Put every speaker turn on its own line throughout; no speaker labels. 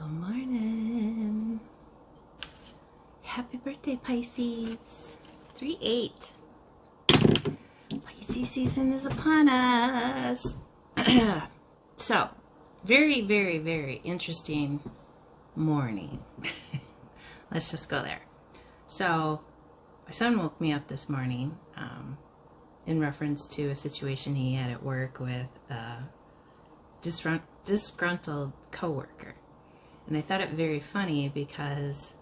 Good morning. Happy birthday, Pisces. 3/8. Pisces season is upon us. So, very, very, very interesting morning. Let's just go there. So, my son woke me up this morning in reference to a situation he had at work with a disgruntled coworker. And I thought it very funny because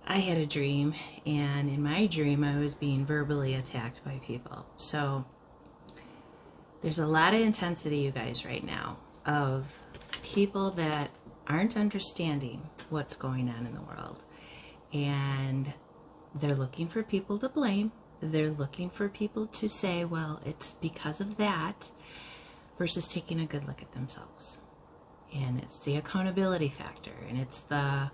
I had a dream, and in my dream I was being verbally attacked by people. So there's a lot of intensity, you guys, right now of people that aren't understanding what's going on in the world. And they're looking for people to blame. They're looking for people to say, well, it's because of that, versus taking a good look at themselves. And it's the accountability factor, and it's the,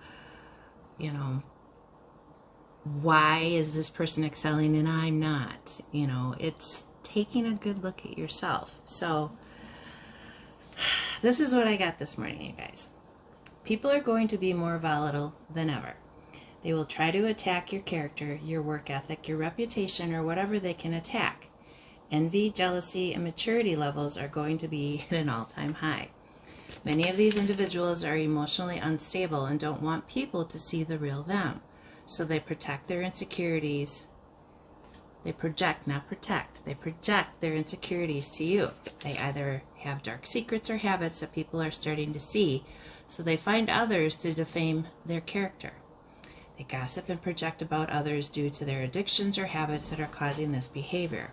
why is this person excelling and I'm not? It's taking a good look at yourself. So this is what I got this morning, you guys. People are going to be more volatile than ever. They will try to attack your character, your work ethic, your reputation, or whatever they can attack. Envy, jealousy, and maturity levels are going to be at an all-time high. Many of these individuals are emotionally unstable and don't want people to see the real them. So they protect their insecurities. They project, not protect. They project their insecurities to you. They either have dark secrets or habits that people are starting to see, so they find others to defame their character. They gossip and project about others due to their addictions or habits that are causing this behavior.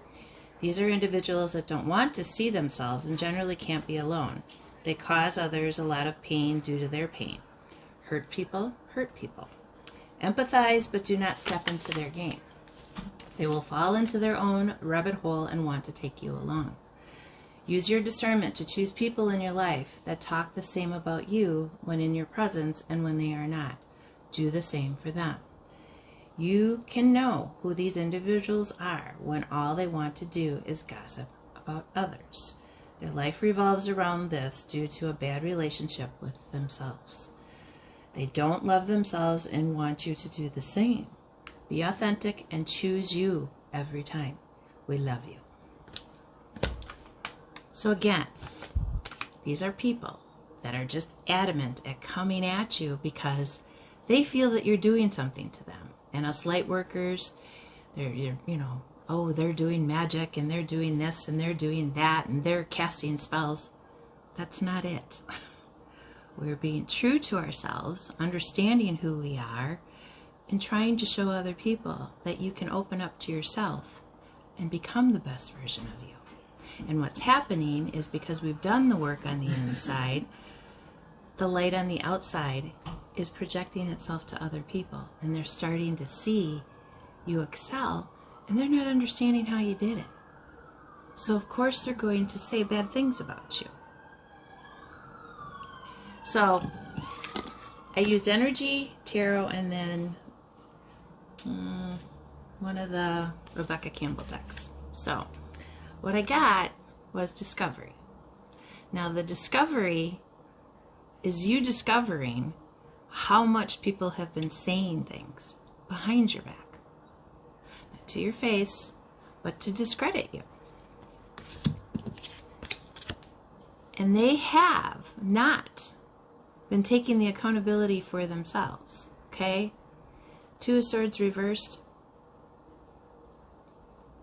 These are individuals that don't want to see themselves and generally can't be alone. They cause others a lot of pain due to their pain. Hurt people hurt people. Empathize, but do not step into their game. They will fall into their own rabbit hole and want to take you along. Use your discernment to choose people in your life that talk the same about you when in your presence and when they are not. Do the same for them. You can know who these individuals are when all they want to do is gossip about others. Their life revolves around this due to a bad relationship with themselves. They don't love themselves and want you to do the same. Be authentic and choose you every time. We love you. So again, these are people that are just adamant at coming at you because they feel that you're doing something to them. And us light workers, they're doing magic and they're doing this and they're doing that and they're casting spells. That's not it. We're being true to ourselves, understanding who we are, and trying to show other people that you can open up to yourself and become the best version of you. And what's happening is because we've done the work on the inside, the light on the outside is projecting itself to other people, and they're starting to see you excel, and they're not understanding how you did it. So of course they're going to say bad things about you. So I used energy, tarot, and then one of the Rebecca Campbell decks. So what I got was discovery. Now the discovery is you discovering how much people have been saying things behind your back. Not to your face, but to discredit you. And they have not been taking the accountability for themselves. Okay? Two of Swords reversed.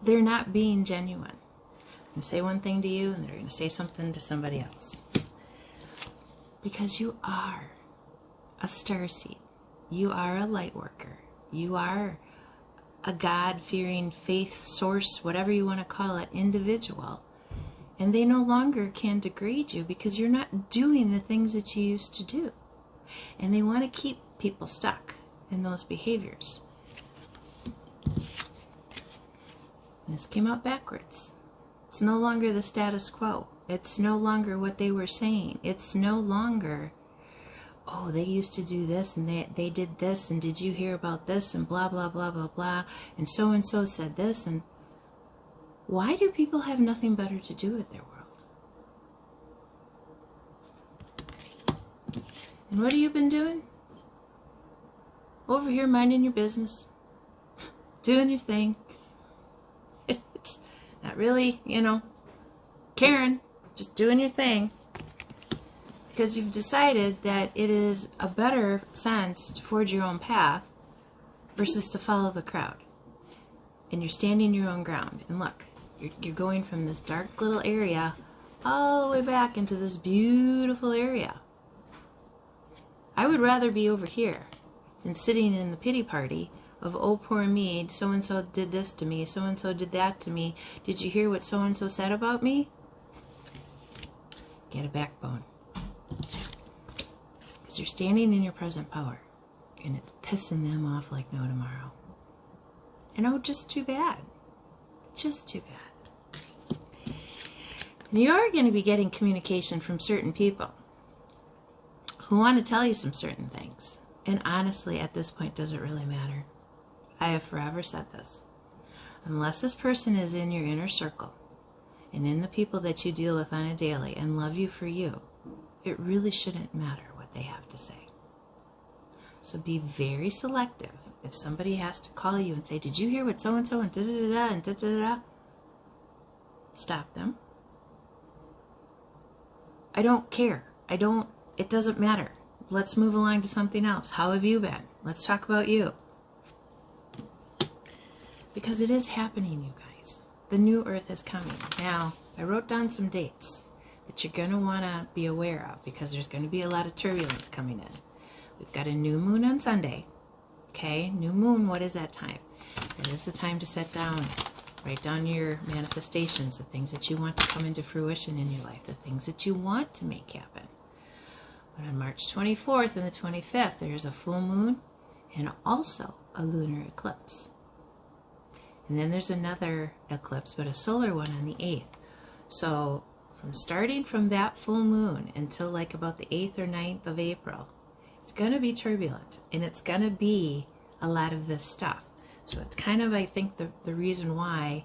They're not being genuine. I'm going to say one thing to you, and they're going to say something to somebody else. Because you are a starseed. You are a light worker. You are a God-fearing, faith source, whatever you want to call it, individual. And they no longer can degrade you because you're not doing the things that you used to do. And they want to keep people stuck in those behaviors. And this came out backwards. It's no longer the status quo. It's no longer what they were saying. It's no longer, oh, they used to do this and they did this and did you hear about this and blah, blah, blah, blah, blah. And so said this. And why do people have nothing better to do with their world? And what have you been doing? Over here minding your business, doing your thing. Not really, caring, just doing your thing. Because you've decided that it is a better sense to forge your own path versus to follow the crowd. And you're standing your own ground. And look, you're going from this dark little area all the way back into this beautiful area. I would rather be over here than sitting in the pity party of, oh, poor me, so-and-so did this to me, so-and-so did that to me. Did you hear what so-and-so said about me? Get a backbone. Because you're standing in your present power, and it's pissing them off like no tomorrow. And oh, just too bad. Just too bad. And you are going to be getting communication from certain people who want to tell you some certain things. And honestly, at this point, does it really matter? I have forever said this. Unless this person is in your inner circle and in the people that you deal with on a daily and love you for you, it really shouldn't matter what they have to say. So be very selective. If somebody has to call you and say, did you hear what so-and-so and da-da-da-da and da-da-da-da? Stop them. I don't care. It doesn't matter. Let's move along to something else. How have you been? Let's talk about you. Because it is happening, you guys. The new earth is coming. Now, I wrote down some dates that you're going to want to be aware of because there's going to be a lot of turbulence coming in. We've got a new moon on Sunday. Okay, new moon, what is that time? It is the time to sit down, write down your manifestations, the things that you want to come into fruition in your life, the things that you want to make happen. But on March 24th and the 25th, there's a full moon and also a lunar eclipse. And then there's another eclipse, but a solar one on the 8th. So starting from that full moon until like about the 8th or 9th of April, it's going to be turbulent, and it's going to be a lot of this stuff. So it's kind of, I think, the reason why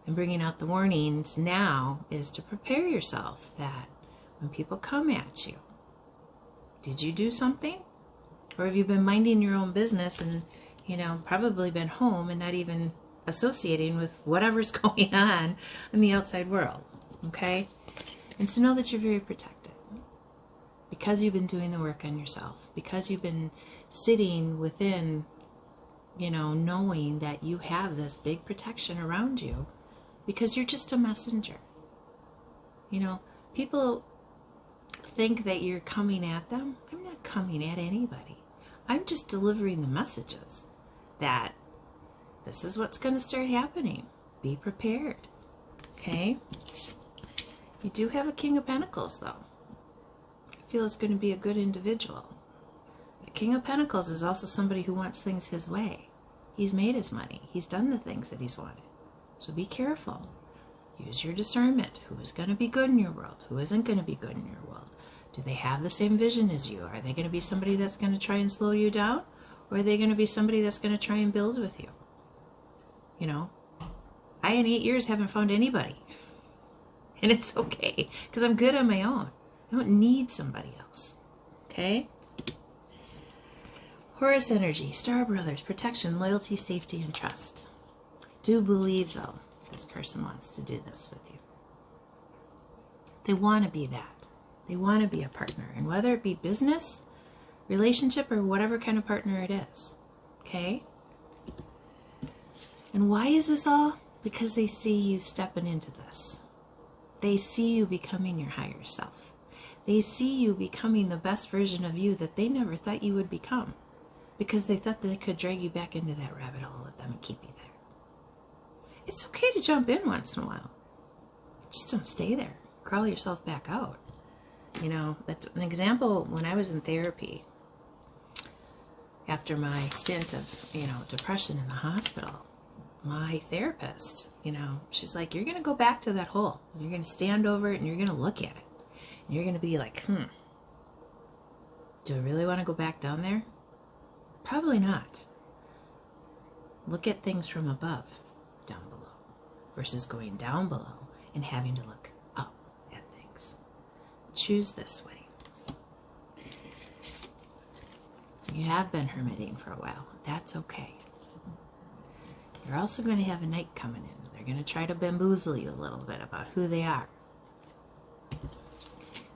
I'm bringing out the warnings now is to prepare yourself that when people come at you, did you do something? Or have you been minding your own business and, probably been home and not even associating with whatever's going on in the outside world, okay? And to know that you're very protected because you've been doing the work on yourself, because you've been sitting within, knowing that you have this big protection around you because you're just a messenger. People think that you're coming at them. I'm not coming at anybody. I'm just delivering the messages that this is what's going to start happening. Be prepared. Okay? You do have a King of Pentacles, though. I feel it's going to be a good individual. The King of Pentacles is also somebody who wants things his way. He's made his money. He's done the things that he's wanted. So be careful. Use your discernment. Who is going to be good in your world? Who isn't going to be good in your world? Do they have the same vision as you? Are they going to be somebody that's going to try and slow you down? Or are they going to be somebody that's going to try and build with you? I in 8 years haven't found anybody. And it's okay, because I'm good on my own. I don't need somebody else. Okay? Horus energy, Star Brothers, protection, loyalty, safety, and trust. I do believe, though, this person wants to do this with you. They want to be that. They want to be a partner. And whether it be business, relationship, or whatever kind of partner it is. Okay? And why is this all? Because they see you stepping into this. They see you becoming your higher self. They see you becoming the best version of you that they never thought you would become. Because they thought they could drag you back into that rabbit hole with them and keep you there. It's okay to jump in once in a while. Just don't stay there. Crawl yourself back out. That's an example when I was in therapy. After my stint of, depression in the hospital, my therapist, she's like, you're going to go back to that hole. You're going to stand over it and you're going to look at it. And you're going to be like, do I really want to go back down there? Probably not. Look at things from above, down below, versus going down below and having to look up at things. Choose this way. You have been hermiting for a while. That's okay. You're also going to have a knight coming in. They're going to try to bamboozle you a little bit about who they are.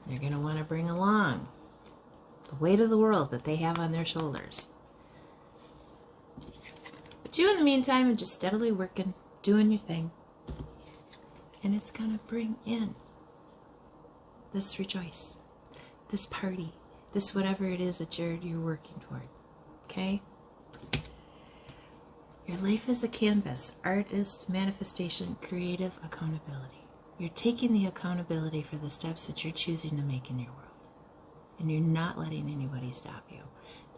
They're going to want to bring along the weight of the world that they have on their shoulders. But you, in the meantime, are just steadily working, doing your thing. And it's going to bring in this rejoice, this party, this whatever it is that you're working toward. Okay? Your life is a canvas, artist, manifestation, creative accountability. You're taking the accountability for the steps that you're choosing to make in your world. And you're not letting anybody stop you.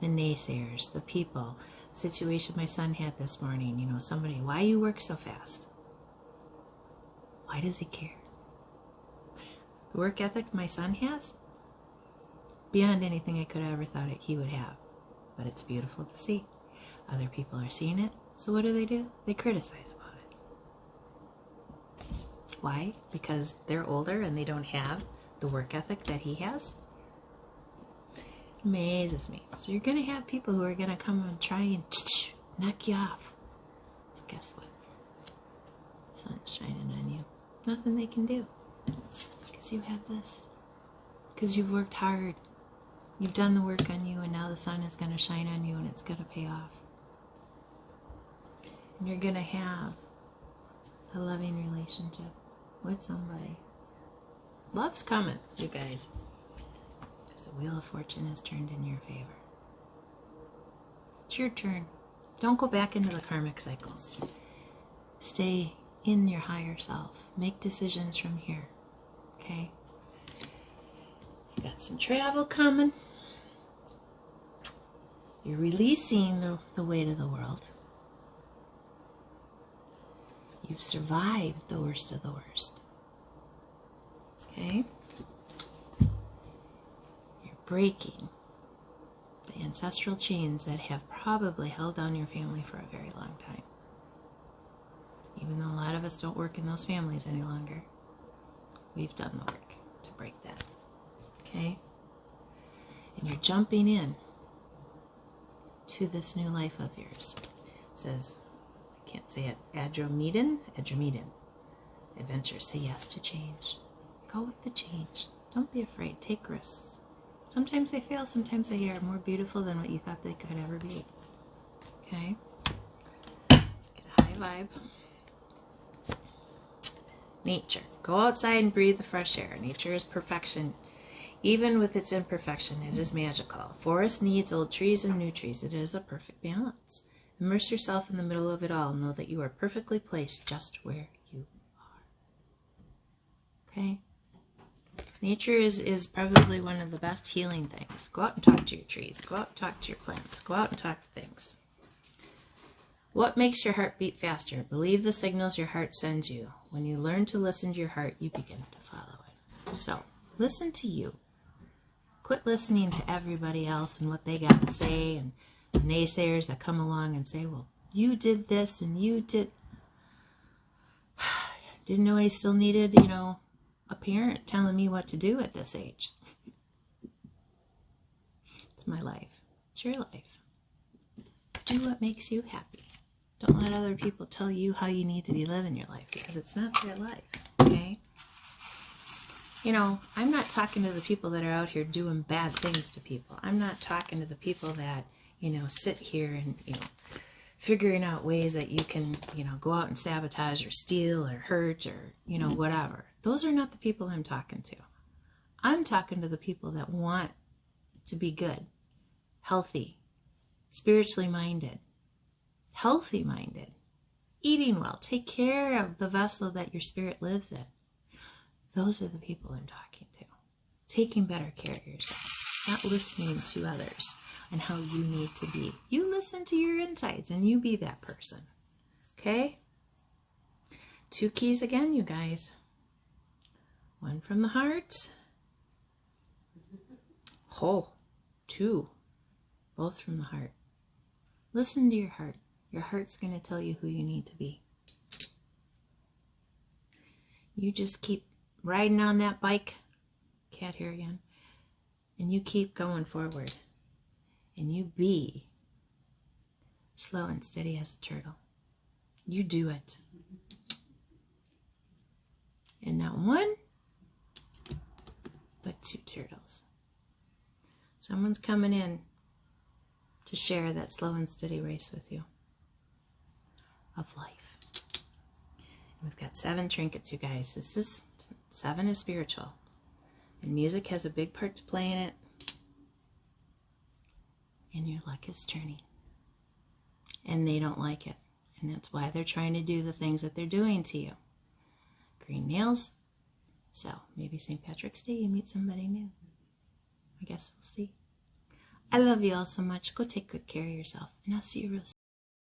The naysayers, the people, situation my son had this morning, you know, somebody, why you work so fast? Why does he care? The work ethic my son has, beyond anything I could have ever thought he would have. But it's beautiful to see. Other people are seeing it, so what do? They criticize about it. Why? Because they're older and they don't have the work ethic that he has? It amazes me. So you're going to have people who are going to come and try and knock you off. Guess what? The sun's shining on you. Nothing they can do. Because you have this. Because you've worked hard. You've done the work on you, and now the sun is going to shine on you, and it's going to pay off. And you're going to have a loving relationship with somebody. Love's coming, you guys. Because the wheel of fortune has turned in your favor. It's your turn. Don't go back into the karmic cycles. Stay in your higher self. Make decisions from here. Okay? You got some travel coming. You're releasing the weight of the world. You've survived the worst of the worst. Okay? You're breaking the ancestral chains that have probably held down your family for a very long time. Even though a lot of us don't work in those families any longer, we've done the work to break that. Okay? And you're jumping in to this new life of yours. It says, I can't say it, Adromedon. Adventure, say yes to change. Go with the change. Don't be afraid. Take risks. Sometimes they fail, sometimes they are more beautiful than what you thought they could ever be. Okay? Get a high vibe. Nature. Go outside and breathe the fresh air. Nature is perfection. Even with its imperfection, it is magical. Forest needs old trees and new trees. It is a perfect balance. Immerse yourself in the middle of it all. Know that you are perfectly placed just where you are. Okay? Nature is probably one of the best healing things. Go out and talk to your trees. Go out and talk to your plants. Go out and talk to things. What makes your heart beat faster? Believe the signals your heart sends you. When you learn to listen to your heart, you begin to follow it. So, listen to you. Quit listening to everybody else and what they got to say, and the naysayers that come along and say, well, you did this and you didn't know I still needed, a parent telling me what to do at this age. It's my life. It's your life. Do what makes you happy. Don't let other people tell you how you need to be living your life, because it's not their life, okay? I'm not talking to the people that are out here doing bad things to people. I'm not talking to the people that, sit here and, figuring out ways that you can, go out and sabotage or steal or hurt or, whatever. Those are not the people I'm talking to. I'm talking to the people that want to be good, healthy, spiritually minded, healthy minded, eating well, take care of the vessel that your spirit lives in. Those are the people I'm talking to. Taking better care of yourself, not listening to others and how you need to be. You listen to your insides and you be that person. Okay? 2 keys again, you guys. 1 from the heart. 2. Both from the heart. Listen to your heart. Your heart's going to tell you who you need to be. You just keep riding on that bike, cat here again, and you keep going forward. and you be slow and steady as a turtle. You do it. And not one, but 2 turtles. Someone's coming in to share that slow and steady race with you of life. And we've got 7 trinkets, you guys. 7 is spiritual. And music has a big part to play in it. And your luck is turning. And they don't like it. And that's why they're trying to do the things that they're doing to you. Green nails. So maybe St. Patrick's Day you meet somebody new. I guess we'll see. I love you all so much. Go take good care of yourself. And I'll see you real soon.